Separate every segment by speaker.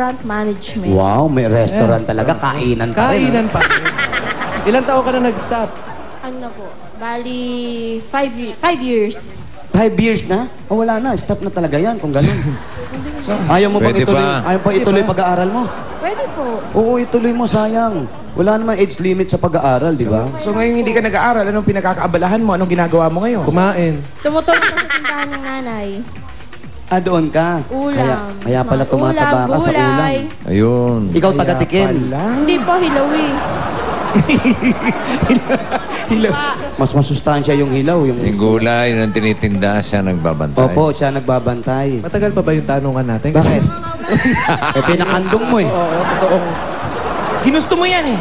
Speaker 1: Restaurant management.
Speaker 2: Wow, may restaurant talaga. Kainan pa rin.
Speaker 3: Kainan pa rin. Ilan taon ka na nag-stop?
Speaker 1: Ano po? Bali, 5 years.
Speaker 2: 5 years na? Oh, wala na. Stop na talaga yan kung ganun. Ayaw mo bang
Speaker 4: Pwede
Speaker 2: ituloy?
Speaker 4: pa.
Speaker 2: Ayaw pa ituloy pag-aaral mo?
Speaker 1: Pwede po.
Speaker 2: Oo, ituloy mo. Sayang. Wala naman age limit sa pag-aaral, di ba?
Speaker 5: So ngayon hindi ka nag-aaral, anong pinakakaabalahan mo? Anong ginagawa mo ngayon?
Speaker 3: Kumain.
Speaker 1: Tumutulong ko sa tindahan ng nanay.
Speaker 2: Ah, doon ka.
Speaker 1: Ulam.
Speaker 2: Kaya pala tumataba ka sa ulam.
Speaker 1: Gulay.
Speaker 4: Ayun.
Speaker 2: Ikaw taga-tikim.
Speaker 1: Hindi po, hilawi.
Speaker 2: Mas masustansya yung hilaw.
Speaker 4: Yung gulay ng tinitinda siya nagbabantay.
Speaker 2: Opo, siya nagbabantay.
Speaker 3: Matagal pa ba yung tanungan natin?
Speaker 2: Bakit? Eh, pinakandong mo eh.
Speaker 3: Oo, totoong.
Speaker 5: Ginusto mo yan eh.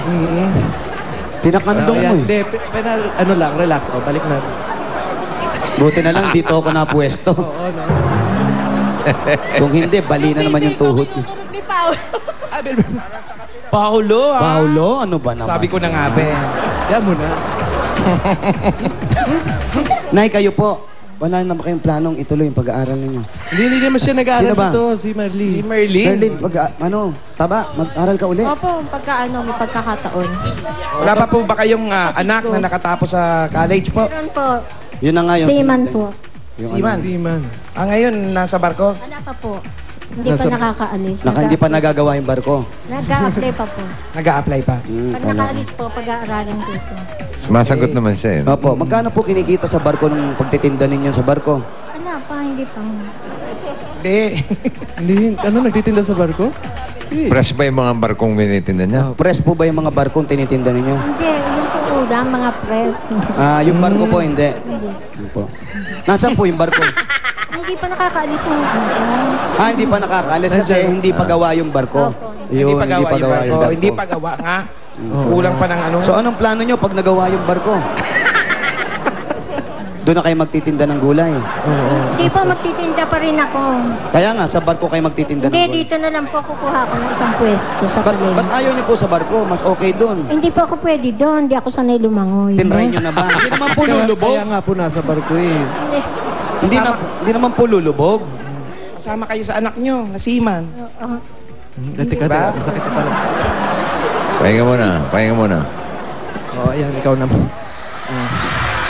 Speaker 2: Pinakandong mo eh.
Speaker 3: Hindi, pero ano lang, relax. O, balik na.
Speaker 2: Buti na lang, dito ako napwesto.
Speaker 3: Oo, no?
Speaker 2: Kung hindi, bali na naman yung tuhod.
Speaker 1: Turot ni Paolo.
Speaker 5: Paulo, ah.
Speaker 2: Paulo, ano ba naman?
Speaker 5: Sabi ko na nga, be.
Speaker 3: Yan mo na.
Speaker 2: Nay, kayo po. Wala naman kayong planong ituloy yung pag-aaral ninyo.
Speaker 3: Hindi naman siya nag-aaral
Speaker 2: Sino ba?
Speaker 3: dito, si Marley.
Speaker 5: Si Merlin.
Speaker 2: Merlin, taba, mag-aral ka uli.
Speaker 1: Opo, may pagkakataon.
Speaker 5: Wala pa po ba kayong anak na nakatapos sa college po?
Speaker 6: Meron po.
Speaker 2: Yun na nga yung...
Speaker 6: Seaman po.
Speaker 5: Seaman.
Speaker 3: Seaman.
Speaker 5: Ah, ngayon, nasa barko?
Speaker 6: Wala pa po. Hindi pa nakakaalis.
Speaker 2: Hindi pa nagagawa yung barko.
Speaker 6: Nag-a-apply pa po.
Speaker 5: Nag-a-apply pa.
Speaker 6: Pag nakaalis po, pag-aaralan ko ito.
Speaker 4: Sumasagot naman siya. Eh.
Speaker 2: Opo, magkano po kinikita sa barko nung pagtitinda ninyo sa barko?
Speaker 6: Wala pa, hindi pa.
Speaker 5: Hindi.
Speaker 3: Hindi, ano, nagtitinda sa barko?
Speaker 4: Press ba yung mga barkong binitinda niya?
Speaker 2: Press po ba yung mga barkong tinitinda ninyo?
Speaker 6: Hindi, yung po ulam, mga press.
Speaker 2: Ah, yung barko po, hindi. Yun po. Nasaan po yung barko?
Speaker 6: Hindi pa nakakaalis yung
Speaker 2: Ah, hindi pa nakakaalis kasi hindi pa gawa yung barko.
Speaker 5: Hindi pa gawa yung barko.
Speaker 2: barko.
Speaker 5: Hindi pa gawa nga. Kulang pa ng ano.
Speaker 2: So anong plano nyo pag nagawa yung barko? Doon na kayo magtitinda ng gulay.
Speaker 6: Hindi po, magtitinda pa rin ako.
Speaker 2: Kaya nga, sa barko kayo magtitinda ng
Speaker 6: Hindi,
Speaker 2: gulay.
Speaker 6: dito na lang po kukuha ko ng isang pwesto sa
Speaker 2: Ba't
Speaker 6: palengke.
Speaker 2: ayaw nyo po sa barko? Mas okay doon.
Speaker 6: Hindi po ako pwede doon. Hindi ako sanay lumangoy.
Speaker 2: Tinry nyo na ba? Hindi naman po lulubog.
Speaker 3: Kaya nga po nasa barko eh.
Speaker 2: Hindi naman po lulubog.
Speaker 5: Kasama kayo sa anak nyo, na seaman.
Speaker 3: Dati ka,
Speaker 5: Diba?
Speaker 3: masakit na talaga.
Speaker 4: Pahinga muna, pahinga muna.
Speaker 3: Oo, ayan, ikaw naman.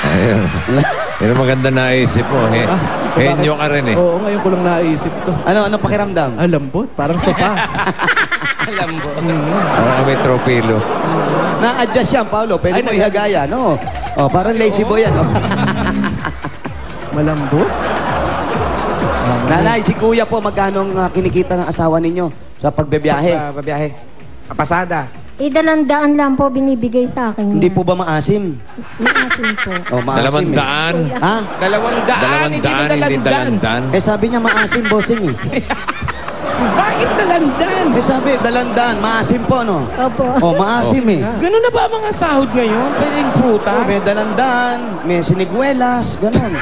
Speaker 4: Ayun. Yan ang maganda naisip mo. Henyo ka rin eh.
Speaker 3: Oo, ngayon ko lang naisip to.
Speaker 2: Ano pakiramdam?
Speaker 3: Alam po, parang sopa.
Speaker 5: Alam mo.
Speaker 4: Parang kami tropilo.
Speaker 2: Na-adjust yan, Paolo. Pwede mo ihagaya, no? Oh, parang lazy boy yan. Oh.
Speaker 3: Malambot.
Speaker 2: Nanay, si Kuya po, magkano ang kinikita ng asawa ninyo sa pagbebiyahe?
Speaker 5: Babiyahe. Kapasada.
Speaker 6: Dalandaan lang po binibigay sa akin.
Speaker 2: Hindi po ba maasim?
Speaker 6: Maasim po.
Speaker 2: Oh, maasim.
Speaker 4: 200.
Speaker 2: Ha?
Speaker 5: 200,
Speaker 4: Hindi dalandan.
Speaker 2: Eh sabi niya maasim, bossing eh.
Speaker 5: Bakit dalandan?
Speaker 2: Eh sabi, dalandan, maasim po, no?
Speaker 6: Opo.
Speaker 2: Oh, maasim eh.
Speaker 5: Ganun na ba ang mga sahod ngayon? Pwedeng prutas?
Speaker 2: Oh, may dalandan, may siniguelas, ganun.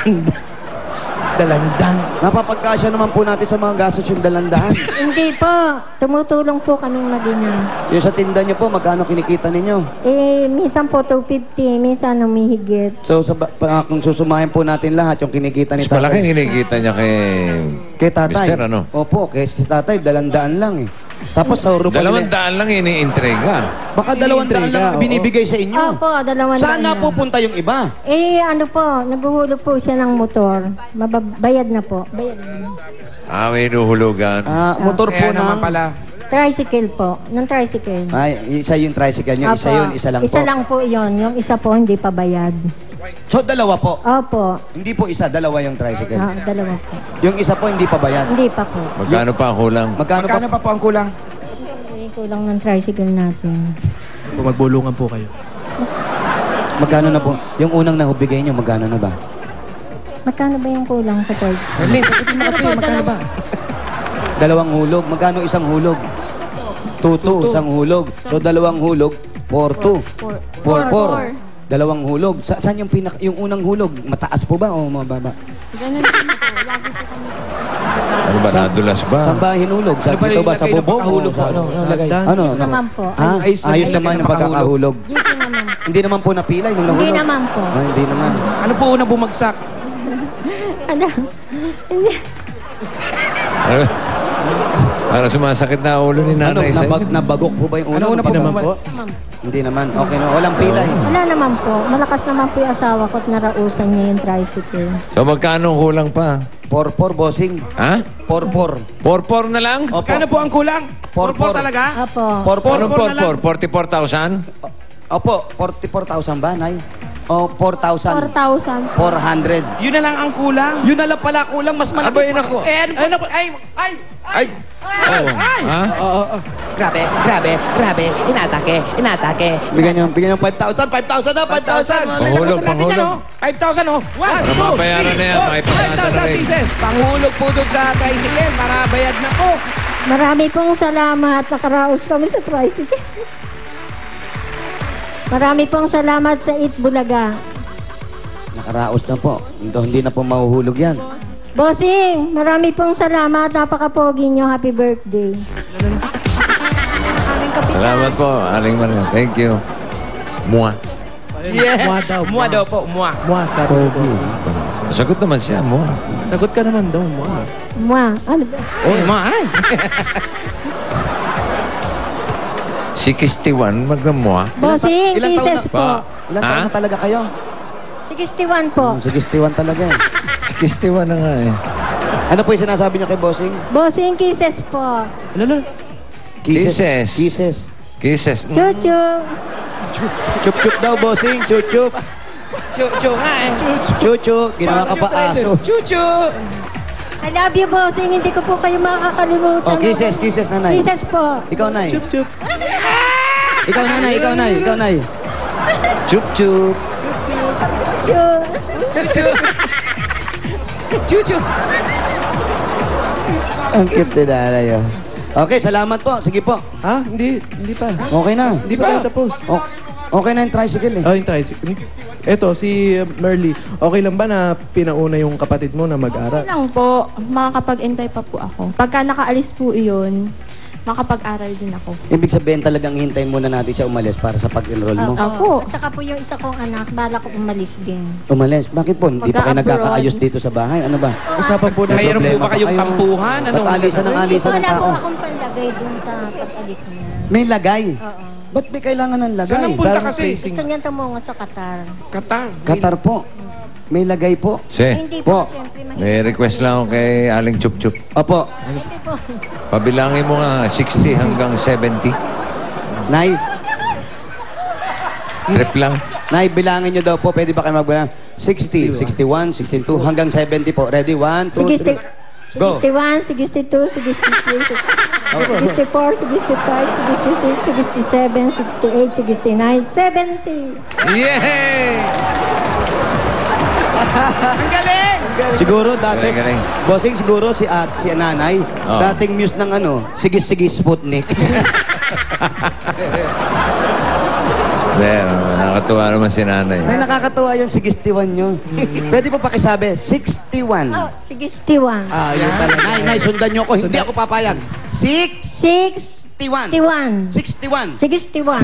Speaker 5: Dalandan.
Speaker 2: Napapagkasya naman po natin sa mga gastos yung dalandahan.
Speaker 6: Hindi po. Tumutulong po kaming mag-ina.
Speaker 2: Yung sa tinda niyo po, magkano kinikita ninyo?
Speaker 6: Eh, minsan po 250, minsan humihigit.
Speaker 2: So, kung susumahin po natin lahat, yung kinikita ni
Speaker 4: Mas malaki
Speaker 2: tatay.
Speaker 4: kinikita niya kay
Speaker 2: Tatay.
Speaker 4: Mister, ano?
Speaker 2: Opo, kay si tatay, dalandaan lang eh. Tapos sa Europa
Speaker 4: 200 lang iniintriga.
Speaker 2: baka 200 lang ang binibigay sa inyo.
Speaker 6: Opo, 200.
Speaker 2: Saan na pupunta yung iba?
Speaker 6: Eh, ano po, naguhulog po siya ng motor. Bayad na po. Bayad na.
Speaker 4: Ah, may inuhulugan.
Speaker 2: Motor po
Speaker 5: Kaya naman
Speaker 2: ng...
Speaker 5: pala.
Speaker 6: Tricycle po. Ng tricycle.
Speaker 2: Ay, isa yung tricycle nyo. Isa
Speaker 6: Opo.
Speaker 2: yun, isa lang po.
Speaker 6: Isa lang po yun. Yung isa po, hindi pa bayad.
Speaker 2: So, dalawa po.
Speaker 6: Opo.
Speaker 2: Hindi po isa, dalawa yung tricycle.
Speaker 6: Dalawa po.
Speaker 2: Yung isa po, hindi pa bayad.
Speaker 6: Hindi pa po.
Speaker 4: Magkano pa ang kulang?
Speaker 2: Magkano
Speaker 5: Magkano
Speaker 2: pa?
Speaker 5: pa po ang kulang?
Speaker 6: Eh, kulang ng tricycle natin.
Speaker 3: Kung magbulungan po kayo.
Speaker 2: Magkano na po? Yung unang nahubigay nyo, magkano na ba?
Speaker 6: Magkano ba yung kulang sa tricycle?
Speaker 5: Merlin, sagutin mo kasi, magkano ba?
Speaker 2: Dalawang hulog. Magkano isang hulog? 2-2, isang hulog. So, dalawang hulog, 4-2. 4-4. Dalawang hulog. Saan yung yung unang hulog? Mataas po ba o mababa?
Speaker 1: Ganun din po. Lagi po kami.
Speaker 4: Ano ba, nadulas ba?
Speaker 2: Saan ba hinulog? Sa
Speaker 5: Ano ba
Speaker 2: dito ba? Sa
Speaker 5: nilagay ng
Speaker 2: bubong?
Speaker 5: pagkahulog
Speaker 2: O
Speaker 5: po?
Speaker 2: sa-
Speaker 5: Ano? Ano lagay?
Speaker 2: Ano?
Speaker 6: Ayos naman po.
Speaker 2: Ha?
Speaker 5: Ayos
Speaker 2: Ayos
Speaker 5: naman
Speaker 2: naman
Speaker 5: yung
Speaker 2: yung pagkakahulog.
Speaker 6: Dito naman.
Speaker 2: Hindi naman po napilay nung nahulog.
Speaker 6: Hindi naman po.
Speaker 2: Ah, hindi naman.
Speaker 5: Ano po unang bumagsak?
Speaker 6: Ano? Hindi.
Speaker 4: Ano? Para sumasakit na ulo ni
Speaker 2: Ano,
Speaker 4: nanay sa'yo.
Speaker 2: nabagok po ba yung ulo?
Speaker 5: Ano
Speaker 3: Hindi naman po.
Speaker 2: Hindi naman. Okay na. Walang pilay.
Speaker 6: Wala naman po. Malakas naman po yung asawa ko at narausan niya yung tricycle.
Speaker 4: So magkano ang kulang pa?
Speaker 2: 4-4, bossing.
Speaker 4: Ha?
Speaker 2: 4-4.
Speaker 4: 4-4 na lang?
Speaker 2: Opo.
Speaker 5: Kano po ang kulang? 4-4 talaga?
Speaker 6: Apo.
Speaker 2: 4-4.
Speaker 4: Anong 4-4? 44,000?
Speaker 2: Opo, 44,000 ba, Nay? O, 4,000.
Speaker 1: 4,000.
Speaker 2: 400.
Speaker 5: Yun na lang ang kulang.
Speaker 2: Yun na lang pala kulang. Mas malaki.
Speaker 4: Abay, nako.
Speaker 5: Eh, ano po? Ay!
Speaker 4: Ay! Oh. Ha?
Speaker 7: Grabe. Inatake.
Speaker 2: Bigyan nyo 5,000. 5,000 na, 5,000.
Speaker 4: Panghulog, panghulog.
Speaker 5: 5,000 oh.
Speaker 4: Para mabayaran na yan, may pagkakata na
Speaker 5: 5,000
Speaker 4: rin.
Speaker 5: pieces. Panghulog po doon sa tricycle para bayad na po.
Speaker 6: Marami pong salamat. Nakaraos kami sa tricycle. Marami pong salamat sa Eat Bulaga.
Speaker 2: Nakaraos na po. Hindi na po mahuhulog yan.
Speaker 6: Bossing, marami pong salamat. Napaka-pogi nyo. Happy birthday.
Speaker 4: Salamat po, Aling Maria. Thank you. Mua.
Speaker 3: Mua daw.
Speaker 5: Mua daw po, mua.
Speaker 3: Mua, sabi ko.
Speaker 4: Sagot naman siya, mua.
Speaker 3: Sagot ka naman daw, mua.
Speaker 6: Mwah. Ano ba?
Speaker 5: Oh, mua ay.
Speaker 4: 61, magmamua.
Speaker 6: Bossing,
Speaker 2: ilang taon
Speaker 6: kisses
Speaker 2: na-
Speaker 6: po.
Speaker 2: Ilan taon
Speaker 4: Ha?
Speaker 2: na talaga kayo?
Speaker 6: 61 po.
Speaker 2: 61 talaga eh.
Speaker 4: 61 na nga eh.
Speaker 2: Ano po yung sinasabi nyo kay bossing?
Speaker 6: Bossing, kisses po.
Speaker 3: Ano?
Speaker 4: Kisses.
Speaker 2: Kisses.
Speaker 4: Kisses.
Speaker 6: Chuchu.
Speaker 2: Chup-chup daw, bossing. Chup-chup.
Speaker 5: Chuchu nga eh.
Speaker 2: Chup-chup. Ginawa ka pa aso.
Speaker 5: Chuchu.
Speaker 6: I love you, bossing. Hindi ko po kayo makakalimutan.
Speaker 2: Oh, kisses, kisses, nanay.
Speaker 6: Kisses po.
Speaker 2: Ikaw, Nay.
Speaker 3: Chup-chup.
Speaker 2: Ikaw, nanay. Ikaw, Nay. Ikaw, Nay. Chup-chup.
Speaker 6: Chuchu.
Speaker 5: Chuchu.
Speaker 2: Ang cute ni nanay. Oh. Okay, salamat po. Sige po.
Speaker 3: Ha? Hindi pa.
Speaker 2: Okay na.
Speaker 3: Hindi pa tayo tapos.
Speaker 2: Okay na yung tricycle eh.
Speaker 3: Oh, yung tricycle. Eto, si Merly. Okay lang ba na pinauna yung kapatid mo na mag-aral?
Speaker 1: Lang po, makakapag-intay pa po ako. Pagka nakaalis po iyon, makapag-aral din ako.
Speaker 2: Ibig sabihin talagang hintayin muna natin siya umalis para sa pag-enroll mo.
Speaker 1: Opo.
Speaker 6: At saka po yung isa kong anak, bala ko umalis din.
Speaker 2: Umalis? Bakit po? Hindi pa kayo
Speaker 1: Mag-a-abroad.
Speaker 2: nagkakaayos dito sa bahay? Ano ba?
Speaker 3: Usapan po natin.
Speaker 5: Mayroon po
Speaker 2: problema
Speaker 5: ba kayong
Speaker 2: pa kayo?
Speaker 5: tampuhan? Ano?
Speaker 2: Ba't alisan ng alisan ng
Speaker 6: Wala po
Speaker 2: tao?
Speaker 6: akong panlagay dun sa pag-alis niya.
Speaker 2: May lagay.
Speaker 6: Oo.
Speaker 2: Ba't may kailangan ng
Speaker 5: Saan
Speaker 2: lagay?
Speaker 5: ang punta
Speaker 3: Parang
Speaker 5: kasi?
Speaker 3: facing.
Speaker 6: Gusto niya tumungo sa Qatar.
Speaker 5: Qatar.
Speaker 2: Qatar po. May lagay po.
Speaker 6: Hindi
Speaker 2: Po.
Speaker 6: po, siyempre. mahirap
Speaker 4: May request lang ako kay Aling Chup Chup.
Speaker 2: Opo.
Speaker 6: Hindi po.
Speaker 4: Pabilangin mo nga 60 hanggang 70.
Speaker 2: Nay,
Speaker 4: Trip lang.
Speaker 2: Nay, bilangin nyo daw po. Pwede ba kayo magbilang? 60, 61, 62, hanggang 70 po. Ready? 1, 2, 3. Go.
Speaker 6: 61, 62, 63, 64, 65, 66, 67, 68, 69, 70.
Speaker 4: Yay!
Speaker 5: Ang galing!
Speaker 2: Siguro dati,
Speaker 4: Galing, galing.
Speaker 2: bossing siguro si nanay,
Speaker 4: Oh.
Speaker 2: dating muse ng ano, sigis-sigis Sputnik.
Speaker 4: Nakakatuwa naman si nanay.
Speaker 2: Ay, nakakatuwa yung 61 nyo. Pwede po pakisabi, 61.
Speaker 6: Oh, 61.
Speaker 3: Ah, yun talaga.
Speaker 2: Nay, sundan nyo ako. Hindi ako papayag. 61.
Speaker 6: 61.
Speaker 2: 61.
Speaker 6: 61.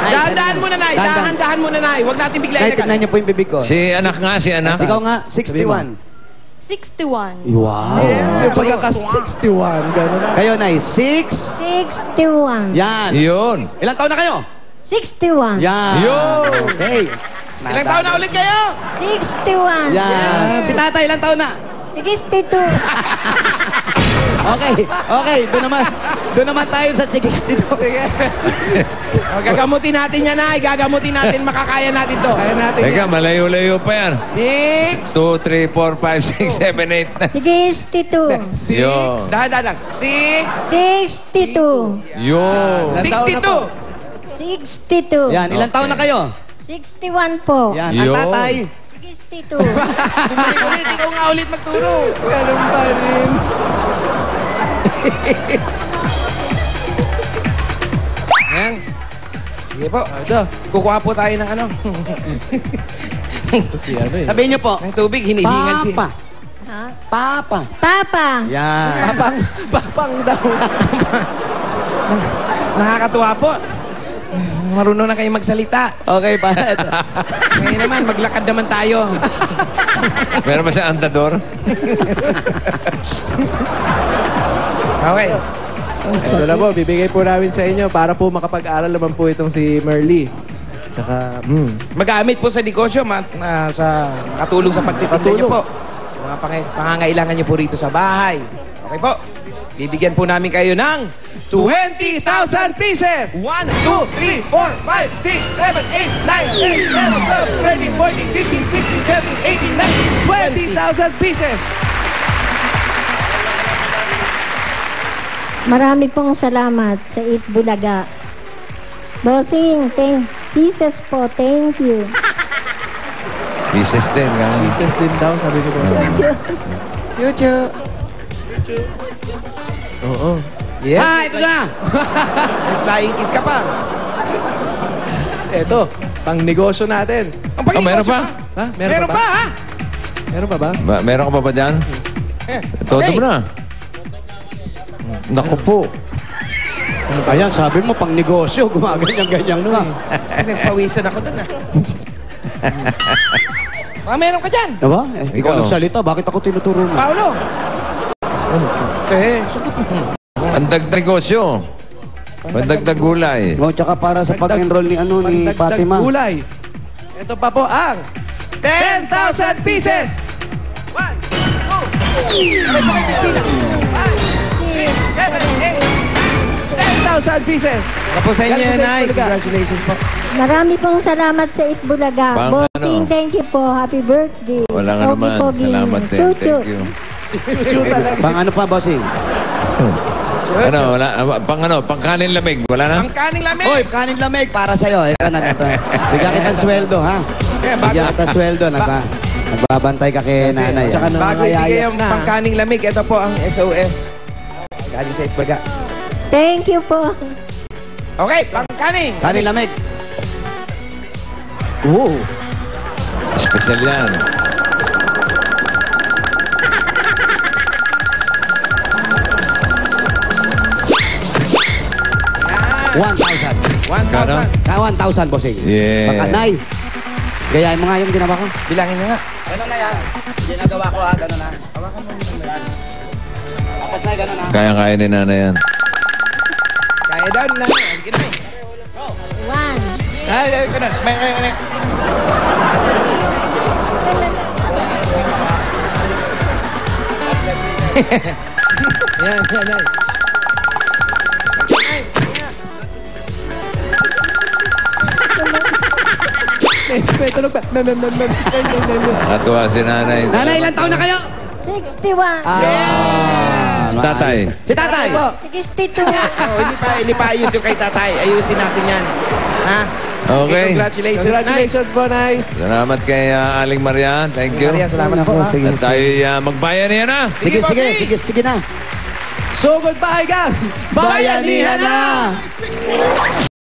Speaker 5: Dahan-dahan muna, Nay. Dahan-dahan muna, Nay. Huwag natin biglayin
Speaker 2: Nay, tignan
Speaker 5: agad.
Speaker 2: nyo po yung bibig ko.
Speaker 4: Si anak nga, si anak.
Speaker 2: Ikaw nga, 61.
Speaker 1: 61.
Speaker 2: Wow.
Speaker 3: Yung pagkaka-61, gano'n.
Speaker 2: Kayo, Nay, 6.
Speaker 6: 61.
Speaker 2: Yan.
Speaker 4: Yun.
Speaker 2: Ilang taon na kayo?
Speaker 6: 61.
Speaker 2: Yan.
Speaker 4: Yun.
Speaker 2: Okay.
Speaker 5: Ilang taon na ulit kayo?
Speaker 6: 61.
Speaker 2: Yan. Si tatay, ilang taon na?
Speaker 6: 62.
Speaker 2: Okay. Doon naman tayo sa 62.
Speaker 5: O, gagamutin natin yan, Nay. Gagamutin natin. Makakaya natin to.
Speaker 3: Kaya natin
Speaker 4: Teka,
Speaker 3: yan.
Speaker 4: malayo-layo pa yan.
Speaker 5: 6.
Speaker 4: 2, 3, 4, 5, 6, 7, 8, 9.
Speaker 6: 62.
Speaker 4: Yun.
Speaker 5: Dahan-dahan lang. 6.
Speaker 6: 62.
Speaker 4: Yun.
Speaker 3: Ilang taon na po?
Speaker 6: 62.
Speaker 2: Yan, ilang taon na kayo?
Speaker 6: 61 po.
Speaker 2: Yan, ang
Speaker 4: Yun.
Speaker 2: tatay.
Speaker 6: 62.
Speaker 5: Ulit, ikaw nga ulit magturo.
Speaker 3: Ganun pa rin.
Speaker 5: Yan. Sige po.
Speaker 3: Ito.
Speaker 5: Kukuha po tayo ng ano.
Speaker 3: Ito si ano eh.
Speaker 2: Sabihin nyo po,
Speaker 5: Ng tubig, hinihingal si...
Speaker 2: Papa.
Speaker 6: Ha?
Speaker 2: Papa.
Speaker 6: Papa.
Speaker 2: Yan.
Speaker 3: Papang daw.
Speaker 5: Nakakatuwa po. Marunong na kayo magsalita.
Speaker 2: Okay pa.
Speaker 5: Ngayon naman, maglakad naman tayo.
Speaker 4: Meron ba siya andador?
Speaker 5: Okay.
Speaker 3: Ito na po, bibigay po namin sa inyo para po makapag-aral naman po itong si Merly. Tsaka,
Speaker 5: Magamit po sa negosyo, sa katulong sa pagtitinda niyo po. Sa mga pangangailangan niyo po rito sa bahay. Okay po. Bibigyan po namin kayo ng 20,000 pieces! 1, 2, 3, 4, 5, 6, 7, 8, 9, 10, 11, 12, 13, 14, 15, 16, 17, 18, 19, 20,000 pieces!
Speaker 6: Marami pong salamat sa Eat Bulaga. Bossing, pieces po, thank you.
Speaker 4: Pieces din.
Speaker 3: pieces din daw, sabi ni Boss.
Speaker 5: Chuchu!
Speaker 3: Oo.
Speaker 5: Yes.
Speaker 2: Ito na!
Speaker 5: May flying kiss ka pa.
Speaker 3: Ito, pang negosyo natin.
Speaker 5: Ang
Speaker 4: Oh, meron pa?
Speaker 3: Ha?
Speaker 5: Meron pa, ha?
Speaker 3: Meron pa ba?
Speaker 4: Meron ka pa ba dyan? Todo
Speaker 5: Okay.
Speaker 4: mo na. Naku po.
Speaker 2: Ayan, sabi mo, pang negosyo, gumaganyan-ganyan ka.
Speaker 5: Nagpawisan ako dun, ha? Meron ka dyan.
Speaker 2: Diba? Ikaw
Speaker 4: Ikaw.
Speaker 2: nagsalita, bakit ako tinuturo mo?
Speaker 5: Paolo. Sugot mo.
Speaker 4: Pandagdag negosyo. Pandagdag gulay.
Speaker 2: O, tsaka para sa pag-enroll ni, ni
Speaker 3: Pagdagdag
Speaker 2: Fatima.
Speaker 3: gulay. Ito pa po ang
Speaker 5: 10,000 pieces! 1, 2, 3, 10,000 pieces! Tapos sa inyo
Speaker 3: Galing
Speaker 5: yan,
Speaker 3: sa
Speaker 5: Nay.
Speaker 3: Itbulaga.
Speaker 5: Congratulations po.
Speaker 6: Marami pong salamat sa Eat Bulaga.
Speaker 4: Pang
Speaker 6: Bossing,
Speaker 4: ano?
Speaker 6: thank you po. Happy birthday.
Speaker 4: Walang
Speaker 6: Pogi,
Speaker 4: anuman.
Speaker 6: pogi.
Speaker 4: Salamat din.
Speaker 6: Chuchu.
Speaker 4: Thank you.
Speaker 3: chuchu talaga.
Speaker 2: Pang ano pa, bossing?
Speaker 4: Ano, wala, pang kanin lamig. Wala na?
Speaker 5: Ang kaning lamig!
Speaker 2: Hoy, kaning lamig para sa'yo. Ito na, ito. Bigyan kitang sweldo, ha? Bigyan kitang sweldo. Nagbabantay ka kay nanay.
Speaker 3: Tsaka
Speaker 5: Bago ibigay
Speaker 3: nangangayayat
Speaker 5: ang
Speaker 3: na.
Speaker 5: pangkaning lamig, ito po ang SOS. Galing sa Itbulaga.
Speaker 6: Thank you po.
Speaker 5: Okay, pangkaning.
Speaker 2: Kaning lamig.
Speaker 3: Oo.
Speaker 4: Special yan.
Speaker 5: Yan.
Speaker 2: 1,000.
Speaker 5: 1,000.
Speaker 2: 1,000, bossing.
Speaker 4: Yeah.
Speaker 2: Baka, Nay, gayahin mo nga yung ginawa ko.
Speaker 5: Bilangin nyo nga.
Speaker 2: Ganun na yan. Ginagawa ko, ha? Ganun na. Hawakan mo yung yan. Tapos na, ganun na.
Speaker 4: Kaya-kaya ni nanay yan.
Speaker 5: Kaya daw nila. Sige na eh.
Speaker 6: One.
Speaker 5: Ay, ganun. May. Yan, yan, yan.
Speaker 3: Tulog pa.
Speaker 4: Nakatuwa si nanay.
Speaker 2: Nanay, ilang taon na kayo?
Speaker 6: 61.
Speaker 4: Si tatay.
Speaker 2: Si tatay.
Speaker 6: 62.
Speaker 5: Oh, hindi pa ayos yung kay tatay. Ayusin natin yan. Ha?
Speaker 4: Okay.
Speaker 5: Congratulations, Nay.
Speaker 3: Congratulations po, Nay.
Speaker 4: Salamat kay Aling Maria. Thank you.
Speaker 5: Maria, salamat po. Ha?
Speaker 2: Sige,
Speaker 4: At tayo magbayan niya na.
Speaker 2: sige, sige, sige, sige na.
Speaker 3: So, goodbye, gang!
Speaker 2: Bayanihan na!